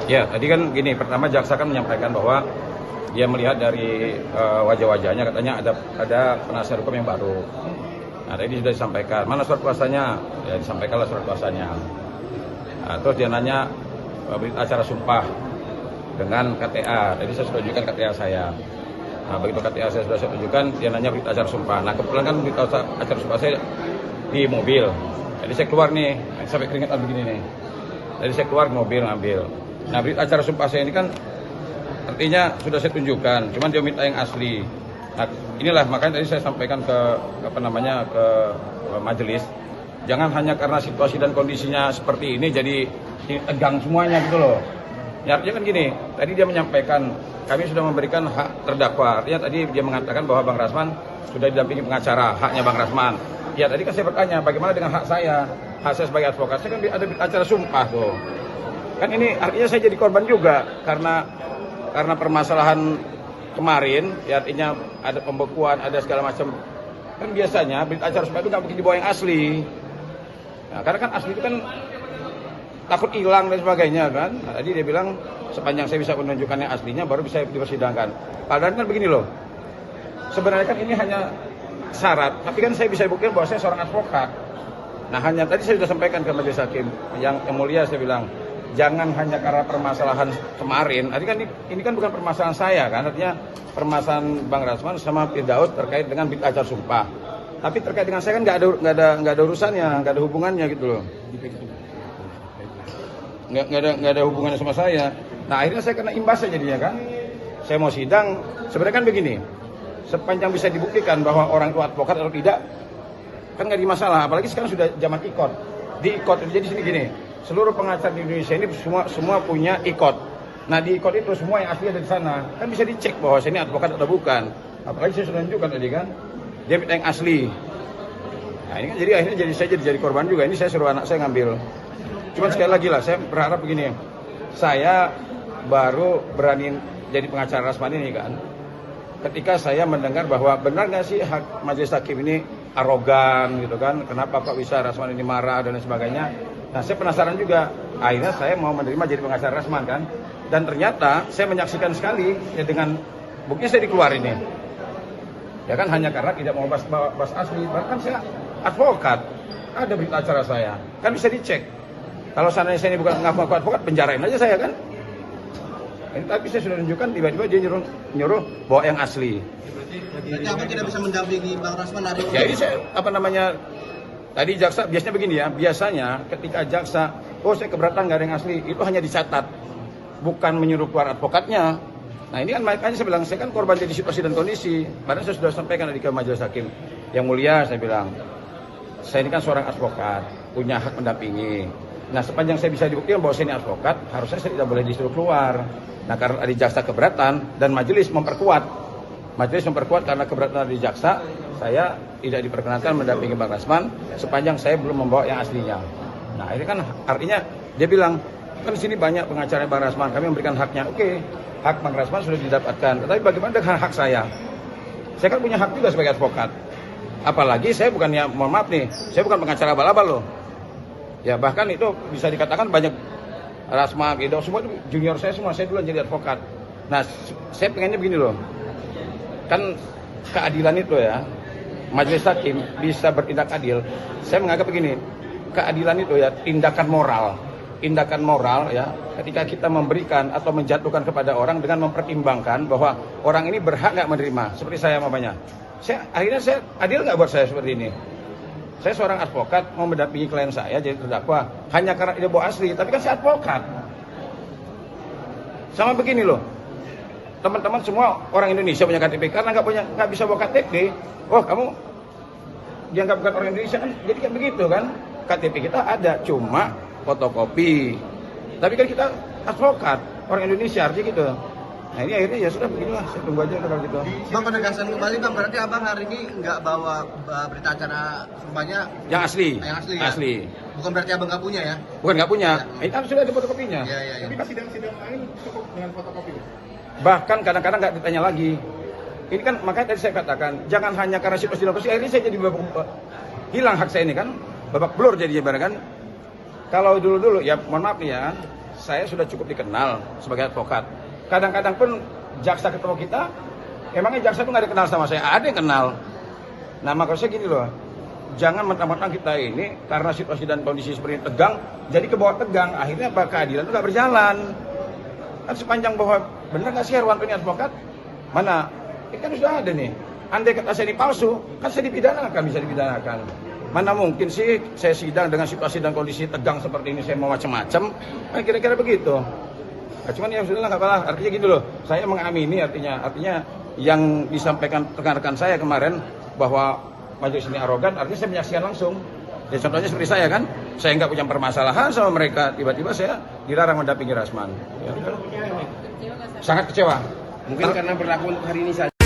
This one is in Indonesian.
Ya, tadi kan gini, pertama jaksa kan menyampaikan bahwa dia melihat dari wajah-wajahnya, katanya ada penasihat hukum yang baru. Nah, tadi sudah disampaikan, mana surat kuasanya? Ya, disampaikanlah surat kuasanya. Nah, terus dia nanya berita acara sumpah dengan KTA. Tadi saya sudah tunjukkan KTA saya. Nah, begitu KTA saya sudah tunjukkan, dia nanya berita acara sumpah. Nah, kebetulan kan berita acara sumpah saya di mobil. Jadi saya keluar nih, sampai keringetan begini nih. Jadi saya keluar ke mobil ngambil. Nah, berita acara sumpah saya ini kan artinya sudah saya tunjukkan, cuman dia minta yang asli. Nah, inilah makanya tadi saya sampaikan ke majelis, jangan hanya karena situasi dan kondisinya seperti ini jadi tegang semuanya gitu loh. Ya, artinya kan gini, tadi dia menyampaikan kami sudah memberikan hak terdakwa. Artinya tadi dia mengatakan bahwa Bang Rasman sudah didampingi pengacara, haknya Bang Rasman. Ya, tadi kan saya bertanya bagaimana dengan hak saya? Hak saya sebagai advokat, saya kan ada acara sumpah tuh. Kan ini artinya saya jadi korban juga karena permasalahan kemarin, ya artinya ada pembekuan, ada segala macam. Kan biasanya berita acara sumpah itu nggak mungkin dibawa yang asli. Nah, karena kan asli itu kan takut hilang dan sebagainya kan. Nah, tadi dia bilang sepanjang saya bisa menunjukkan yang aslinya baru bisa dipersidangkan. Padahal kan begini loh. Sebenarnya kan ini hanya syarat, tapi kan saya bisa buktikan bahwa saya seorang advokat. Nah, hanya tadi saya sudah sampaikan ke majelis hakim yang mulia, saya bilang jangan hanya karena permasalahan kemarin. Ini kan bukan permasalahan saya kan, artinya permasalahan Bang Rasman sama Firdaus terkait dengan berita acara sumpah. Tapi terkait dengan saya kan nggak ada urusannya, nggak ada hubungannya gitu loh. Nggak ada hubungannya sama saya. Nah, akhirnya saya kena imbasnya jadinya kan. Saya mau sidang, sebenarnya kan begini. Sepanjang bisa dibuktikan bahwa orang itu advokat atau tidak, kan nggak ada masalah. Apalagi sekarang sudah zaman ikot. Di ikot jadi sini gini. Seluruh pengacara di Indonesia ini semua punya ikot. Nah, di ikot itu semua yang asli ada di sana. Kan bisa dicek bahwa saya ini advokat atau bukan. Apalagi saya sudah tunjukkan tadi kan. Dia minta yang asli. Nah, ini kan jadi akhirnya saya jadi korban juga. Ini saya suruh anak saya ngambil. Cuman sekali lagi lah, saya berharap begini. Saya baru berani jadi pengacara Rasman ini kan. Ketika saya mendengar bahwa benar nggak sih hak majelis hakim ini arogan gitu kan. Kenapa kok bisa Rasman ini marah dan lain sebagainya. Nah, saya penasaran juga. Akhirnya saya mau menerima jadi pengacara Rasman kan. Dan ternyata saya menyaksikan sekali ya dengan buktinya saya dikeluarin ini. Ya kan hanya karena tidak mau bahas asli. Bahkan saya advokat. Ada berita acara saya. Kan bisa dicek. Kalau seandainya saya ini bukan ngaku advokat, penjarain aja saya kan. Ini tapi saya sudah tunjukkan tiba-tiba dia nyuruh bawa yang asli. Berarti Abang tidak bisa mendampingi Bang Rasman hari ini? Ya ini saya tadi jaksa biasanya begini ya, biasanya ketika jaksa, saya keberatan nggak ada yang asli, itu hanya dicatat, bukan menyuruh keluar advokatnya. Nah ini kan makanya saya bilang, saya kan korban jadi situasi dan kondisi. Padahal saya sudah sampaikan tadi ke majelis hakim. Yang mulia saya bilang, saya ini kan seorang advokat, punya hak mendampingi. Nah, sepanjang saya bisa dibuktikan bahwa saya ini advokat, harusnya saya tidak boleh disuruh keluar. Nah, karena ada jaksa keberatan dan majelis memperkuat. Majelis memperkuat karena keberatan dari jaksa, saya tidak diperkenankan mendampingi Bang Rasman sepanjang saya belum membawa yang aslinya. Nah, ini kan artinya dia bilang, kan di sini banyak pengacara Bang Rasman, kami memberikan haknya. Oke, hak Bang Rasman sudah didapatkan. Tetapi bagaimana dengan hak saya? Saya kan punya hak juga sebagai advokat. Apalagi saya bukannya, mohon maaf nih, saya bukan pengacara abal-abal loh. Ya bahkan itu bisa dikatakan banyak Rasma, Edo, semua itu junior saya semua, saya duluan jadi advokat. Nah, saya pengennya begini loh, kan keadilan itu ya, majelis hakim bisa bertindak adil. Saya menganggap begini, keadilan itu ya tindakan moral ya, ketika kita memberikan atau menjatuhkan kepada orang dengan mempertimbangkan bahwa orang ini berhak nggak menerima, seperti saya mamanya. Akhirnya saya adil nggak buat saya seperti ini. Saya seorang advokat mau mendampingi klien saya jadi terdakwa hanya karena dia bawa asli, tapi kan saya advokat. Sama begini loh, teman-teman semua orang Indonesia punya KTP, karena nggak bisa bawa KTP, kamu dianggap bukan orang Indonesia kan, jadi kan begitu kan. KTP kita ada, cuma fotokopi, tapi kan kita advokat orang Indonesia artinya gitu. Nah ini akhirnya ya sudah beginilah, saya tunggu aja kalau gitu. Bang, penegasan kembali Bang, berarti Abang hari ini nggak bawa berita acara sumpahnya yang asli? Yang asli ya? Asli. Bukan berarti Abang nggak punya ya? Bukan nggak punya, itu kan sudah ada fotokopinya. Iya. Tapi pas sidang-sidang lain cukup dengan fotokopi. Bahkan kadang-kadang nggak ditanya lagi. Ini kan makanya tadi saya katakan, jangan hanya karena situasi dan kondisi, akhirnya saya jadi hilang hak saya ini kan, babak belur jadinya barang kan. Kalau dulu-dulu ya mohon maaf nih ya, saya sudah cukup dikenal sebagai advokat. Kadang-kadang pun jaksa ketemu kita, emangnya jaksa itu nggak ada kenal sama saya? Ada yang kenal. Nah maksudnya gini loh, jangan mentang-mentang kita ini karena situasi dan kondisi seperti ini tegang, jadi ke bawah tegang, akhirnya apa keadilan itu nggak berjalan. Kan sepanjang bahwa bener nggak sih Herwanto ini advokat? Mana? Ini kan sudah ada nih. Andai kata saya ini palsu, kan saya dipidanakan, bisa dipidanakan. Mana mungkin sih saya sidang dengan situasi dan kondisi tegang seperti ini, saya mau macam-macam, kan kira-kira begitu. Nah, cuman ya sudahlah nggak apa-apa. Artinya gitu loh, saya mengamini artinya yang disampaikan rekan-rekan saya kemarin bahwa majelis ini arogan, artinya saya menyaksikan langsung. Ya contohnya seperti saya kan, saya nggak punya permasalahan sama mereka, tiba-tiba saya dilarang mendampingi Rasman. Ya, sangat kecewa. Mungkin karena berlaku untuk hari ini saja.